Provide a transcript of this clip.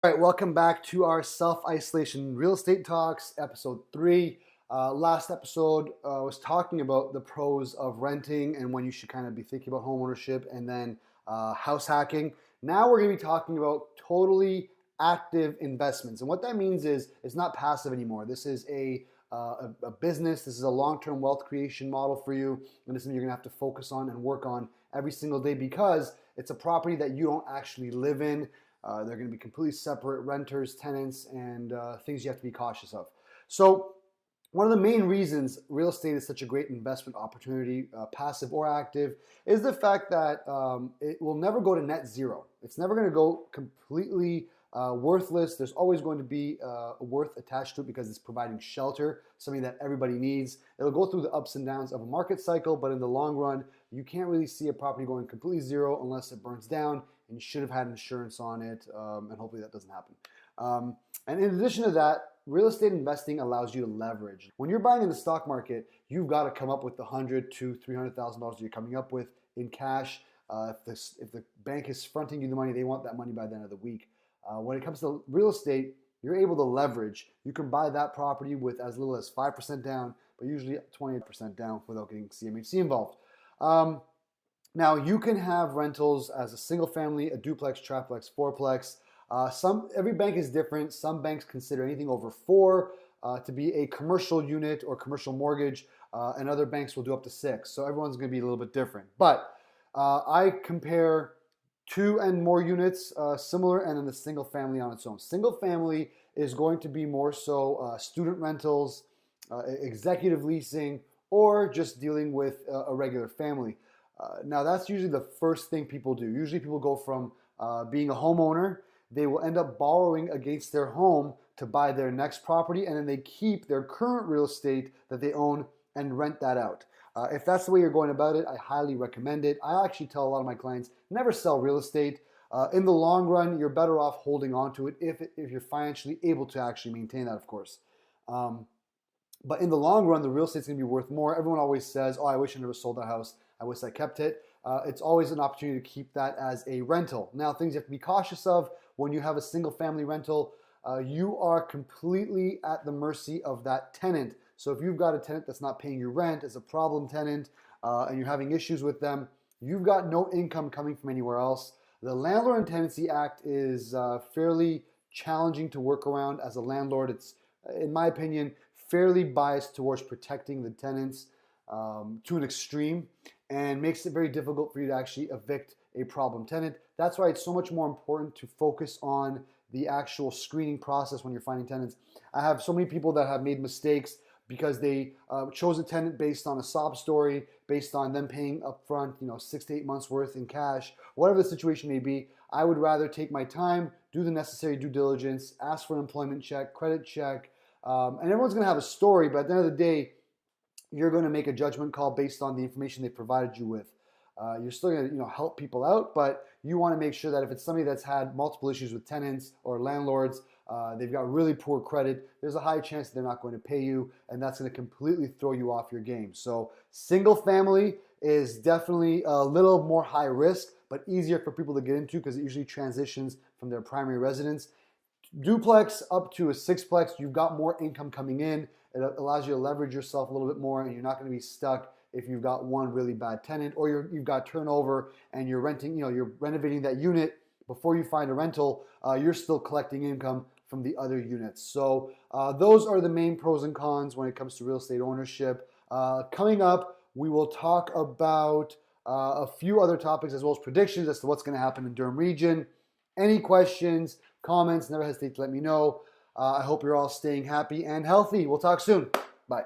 All right, welcome back to our self-isolation real estate talks, episode 3. Last episode was talking about the pros of renting and when you should kind of be thinking about home ownership and then house hacking. Now we're going to be talking about totally active investments. And what that means is it's not passive anymore. This is a business. This is a long-term wealth creation model for you. And this is something you're going to have to focus on and work on every single day because it's a property that you don't actually live in. They're going to be completely separate renters, tenants, and things you have to be cautious of. So one of the main reasons real estate is such a great investment opportunity, passive or active, is the fact that it will never go to net zero. It's never going to go completely worthless. There's always going to be a worth attached to it because it's providing shelter, something that everybody needs. It'll go through the ups and downs of a market cycle, but in the long run, you can't really see a property going completely zero unless it burns down, and you should have had insurance on it, and hopefully that doesn't happen. And in addition to that, real estate investing allows you to leverage. When you're buying in the stock market, you've got to come up with the $100,000 to $300,000 you're coming up with in cash. If the bank is fronting you the money, they want that money by the end of the week. When it comes to real estate, you're able to leverage. You can buy that property with as little as 5% down, but usually 28% down without getting CMHC involved. Now you can have rentals as a single family, a duplex, triplex, fourplex. Every bank is different. Some banks consider anything over 4 to be a commercial unit or commercial mortgage, and other banks will do up to 6. So everyone's going to be a little bit different. But I compare 2 and more units, similar, and then the single family on its own. Single family is going to be more so student rentals, executive leasing, or just dealing with a regular family. Now that's usually the first thing people do. Usually people go from being a homeowner, they will end up borrowing against their home to buy their next property, and then they keep their current real estate that they own and rent that out. If that's the way you're going about it, I highly recommend it. I actually tell a lot of my clients, never sell real estate. In the long run, you're better off holding on to it if you're financially able to actually maintain that, of course. But in the long run, the real estate's going to be worth more. Everyone always says, oh, I wish I never sold that house. I wish I kept it. It's always an opportunity to keep that as a rental. Now, things you have to be cautious of when you have a single family rental, you are completely at the mercy of that tenant. So if you've got a tenant that's not paying your rent, is a problem tenant, and you're having issues with them, you've got no income coming from anywhere else. The Landlord and Tenancy Act is fairly challenging to work around. As a landlord, it's, in my opinion, fairly biased towards protecting the tenants to an extreme, and makes it very difficult for you to actually evict a problem tenant. That's why it's so much more important to focus on the actual screening process when you're finding tenants. I have so many people that have made mistakes because they chose a tenant based on a sob story, based on them paying upfront, 6 to 8 months worth in cash, whatever the situation may be. I would rather take my time, do the necessary due diligence, ask for an employment check, credit check, and everyone's going to have a story, but at the end of the day, you're going to make a judgment call based on the information they provided you with. You're still going to help people out, but you want to make sure that if it's somebody that's had multiple issues with tenants or landlords, they've got really poor credit, there's a high chance they're not going to pay you, and that's going to completely throw you off your game. So single family is definitely a little more high risk, but easier for people to get into because it usually transitions from their primary residence. Duplex up to a sixplex, you've got more income coming in. It allows you to leverage yourself a little bit more, and you're not going to be stuck if you've got one really bad tenant, or you've got turnover and you're renting, you're renovating that unit before you find a rental. You're still collecting income from the other units. So those are the main pros and cons when it comes to real estate ownership. Coming up, we will talk about a few other topics as well as predictions as to what's going to happen in Durham region. Any questions, comments, never hesitate to let me know. I hope you're all staying happy and healthy. We'll talk soon. Bye.